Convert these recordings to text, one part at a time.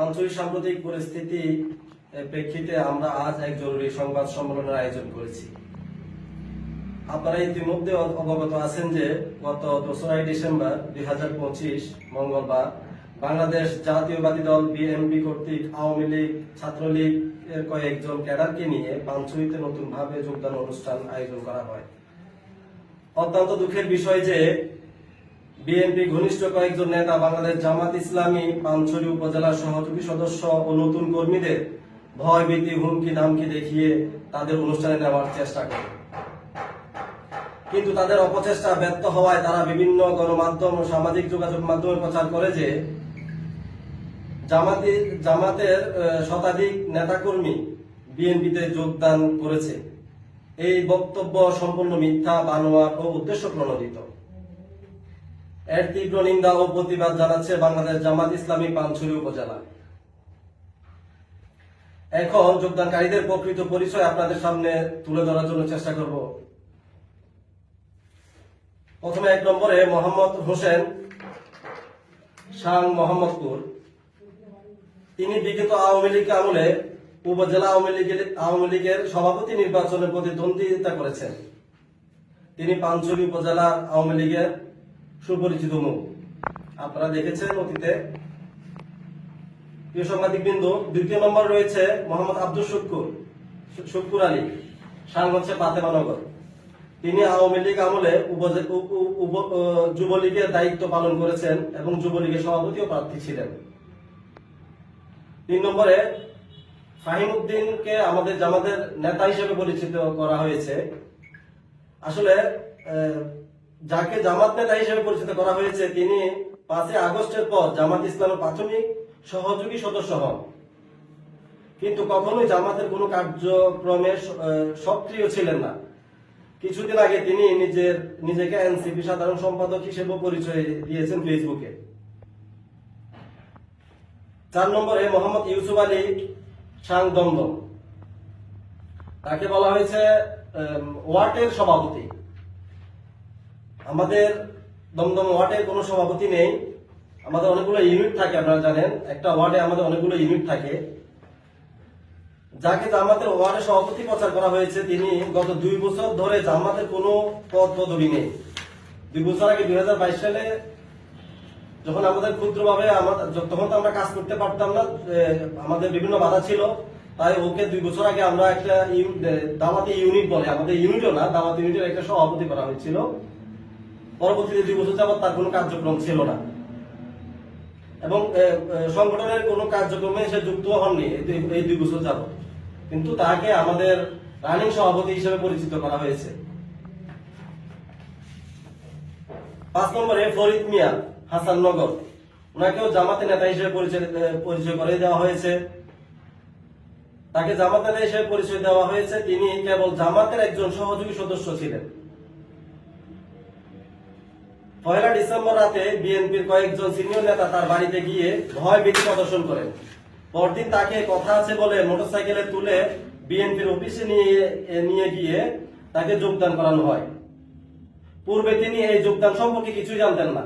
আঞ্চলিক সাম্প্রতিক পরিস্থিতি প্রেক্ষিতে আমরা আজ এক জরুরি সংবাদ সম্মেলনের আয়োজন করেছি। আপনারা ইতিমধ্যে অবগত আছেন যে গত 2 ডিসেম্বর 2025 মঙ্গলবার বাংলাদেশ জাতীয়বাদী দল বিএনপি কর্তৃক আওয়ামী লীগ, ছাত্রলীগ এর কয়েকজন ক্যাডারকে নিয়ে পানছড়িতে নতুনভাবে যোগদান অনুষ্ঠান আয়োজন করা হয়। অত্যন্ত দুঃখের বিষয় যে বিএনপি ঘনিষ্ঠ কয়েকজন নেতা বাংলাদেশ জামাত ইসলামী পানছড়ি উপজেলার সহযোগী সদস্য ও নতুন কর্মীদের ভয়ভীতি, হুমকি ধামকি দেখিয়ে তাদের অনুষ্ঠানে নেওয়ার চেষ্টা করে, কিন্তু তাদের অপচেষ্টা ব্যর্থ হওয়ায় তারা বিভিন্ন গণমাধ্যম ও সামাজিক যোগাযোগ মাধ্যমে প্রচার করে যে জামাতের শতাধিক নেতাকর্মী বিএনপিতে যোগদান করেছে। এই বক্তব্য সম্পূর্ণ মিথ্যা, বানোয়াট ও উদ্দেশ্য প্রণোদিত। এর তীব্র নিন্দা ও প্রতিবাদ জানাচ্ছে বাংলাদেশ জামাত ইসলামী পানছড়ি উপজেলা। এখন যোগদানকারীদের প্রকৃত পরিচয় আপনাদের সামনে তুলে ধরার জন্য চেষ্টা করব। প্রথমে 1 নম্বরে মোহাম্মদ হোসেন শাহ মোহাম্মদপুর। তিনি বিগত আওয়ামী লীগ আমলে উপজেলা আওয়ামী লীগের সভাপতি নির্বাচনে প্রতিদ্বন্দ্বিতা করেছেন। তিনি পানছড়ি উপজেলার আওয়ামী লীগের সুপরিচিত মুখ, আপনারা দেখেছেন অতীতে। প্রিয় সাংবাদিকবৃন্দ, 2 নম্বর রয়েছে মোহাম্মদ আব্দুল শুক্কুর আলী, সাং হচ্ছে ফাতেমানগর। তিনি আওয়ামী লীগ আমলে যুবলীগের দায়িত্ব পালন করেছেন এবং যুবলীগের সভাপতিও প্রার্থী ছিলেন। 3 নম্বরে ফাহিমউদ্দিনকে আমাদের জামাতের নেতা হিসেবে পরিচিত করা হয়েছে। আসলে যাকে জামাত নেতা হিসেবে পরিচিত করা হয়েছে তিনি 5 আগস্টের পর জামাত ইসলামের প্রাথমিক সহযোগী সদস্য হন, কিন্তু কখনোই জামাতের কোনো কার্যক্রমে সক্রিয় ছিলেন না। কিছুদিন আগে তিনি নিজেকে এনসিপি সাধারণ সম্পাদক হিসেবে পরিচয় দিয়েছেন ফেসবুকে। 4 নম্বরে মোহাম্মদ ইউসুফ আলী শাং দমদম। তাকে বলা হয়েছে ওয়ার্ডের সভাপতি। আমাদের দমদম ওয়ার্ডের কোনো সভাপতি নেই, আমাদের অনেকগুলো ইউনিট থাকে। আপনারা জানেন একটা ওয়ার্ডে আমাদের অনেকগুলো ইউনিট থাকে। যাকে জামাতের ওয়ার্ডে সভাপতি প্রচার করা হয়েছে তিনি গত 2 বছর ধরে জামাতের কোনো পদ পদবি নেই। 2 বছর আগে 2022 সালে যখন আমাদের ক্ষুদ্রভাবে তখন তো আমরা কাজ করতে পারতাম না, আমাদের বিভিন্ন বাধা ছিল, তাই ওকে 2 বছর আগে আমরা একটা দাওয়াতি ইউনিট বলে, আমাদের ইউনিটও না, দাওয়াতি ইউনিটের একটা সভাপতি করা হয়েছিল। পরবর্তীতে 2 বছর যাবত তার কোনো কার্যক্রম ছিল না এবং সংগঠনের কোনো কার্যক্রমে সে যুক্ত হননি এই 2 বছর যাবত, কিন্তু তাকে আমাদের রানিং সভাপতি হিসেবে পরিচিত করা হয়েছে। 5 নম্বরে ফরিদ মিয়া হাসাননগর। ওনাকেও জামাতের নেতা হিসেবে পরিচয় করে দেওয়া হয়েছে। তাকে জামাত নেতা হিসেবে পরিচয় দেওয়া হয়েছে, তিনি কেবল জামাতের একজন সহযোগী সদস্য ছিলেন। 1 ডিসেম্বর রাতে বিএনপির কয়েকজন সিনিয়র নেতা তার বাড়িতে গিয়ে ভয়ভীতি প্রদর্শন করেন। পরদিন তাকে কথা আছে বলে মোটরসাইকেলে তুলে বিএনপির অফিসে নিয়ে গিয়ে তাকে যোগদান করানো হয়। পূর্বে তিনি এই যোগদান সম্পর্কে কিছুই জানতেন না।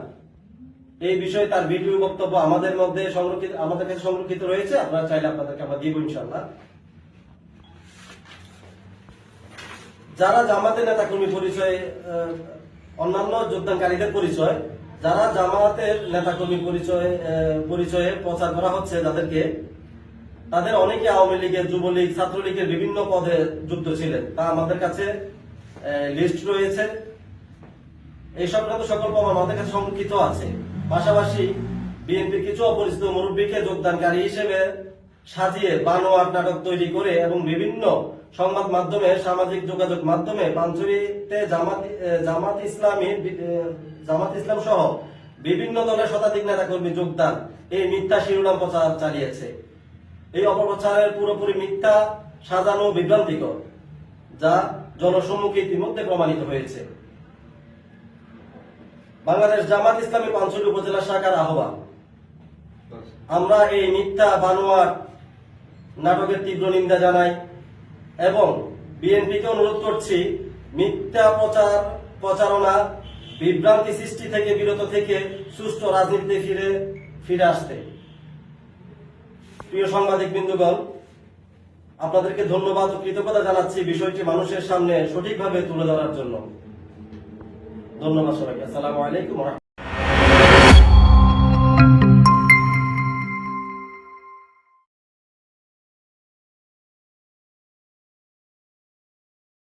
এই বিষয়ে তার ভিডিও বক্তব্য আমাদের কাছে সংরক্ষিত রয়েছে, আপনারা চাইলে আপনাদেরকে আমরা দিব ইনশাআল্লাহ। যারা জামাতের নেতাকর্মী পরিচয়, অন্যান্য যোগদানকারীদের পরিচয়, যারা জামাতের নেতাকর্মী পরিচয়ে প্রচার করা হচ্ছে যাদেরকে, তাদের অনেকে আওয়ামী লীগের, যুবলীগ, ছাত্রলীগের বিভিন্ন পদে যুক্ত ছিলেন, তা আমাদের কাছে লিস্ট রয়েছে। এই সংক্রান্ত সকল প্রমাণ আমাদের কাছে সংরক্ষিত আছে। পাশাপাশি বিএনপির কিছু অপরিচিত মুরব্বীকে যোগদানকারী হিসেবে সাজিয়ে বানোয়াট নাটক তৈরি করে এবং বিভিন্ন সংবাদ মাধ্যমে, সামাজিক যোগাযোগ মাধ্যমে পানছড়িতে জামাত ইসলাম সহ বিভিন্ন দলের শতাধিক নেতাকর্মী যোগদান, এই মিথ্যা শিরোনাম প্রচার চালিয়েছে। এই অপপ্রচারের পুরোপুরি মিথ্যা, সাজানো, বিভ্রান্তিকর, যা জনসম্মুখে ইতিমধ্যে প্রমাণিত হয়েছে। বাংলাদেশ জামাত ইসলামী পানছড়ি উপজেলা শাখার আহ্বান, আমরা এই মিথ্যা বানোয়াট নাটকের তীব্র নিন্দা জানাই এবং বিএনপিকে অনুরোধ করছি মিথ্যা প্রচারণা, বিভ্রান্তি সৃষ্টি থেকে বিরত থেকে সুষ্ঠু রাজনীতিতে ফিরে আসতে। প্রিয় সাংবাদিক বৃন্দগণ, আপনাদেরকে ধন্যবাদ ও কৃতজ্ঞতা জানাচ্ছি বিষয়টি মানুষের সামনে সঠিকভাবে তুলে ধরার জন্য। ধন্যবাদ সবাইকে। আসসালামু আলাইকুম।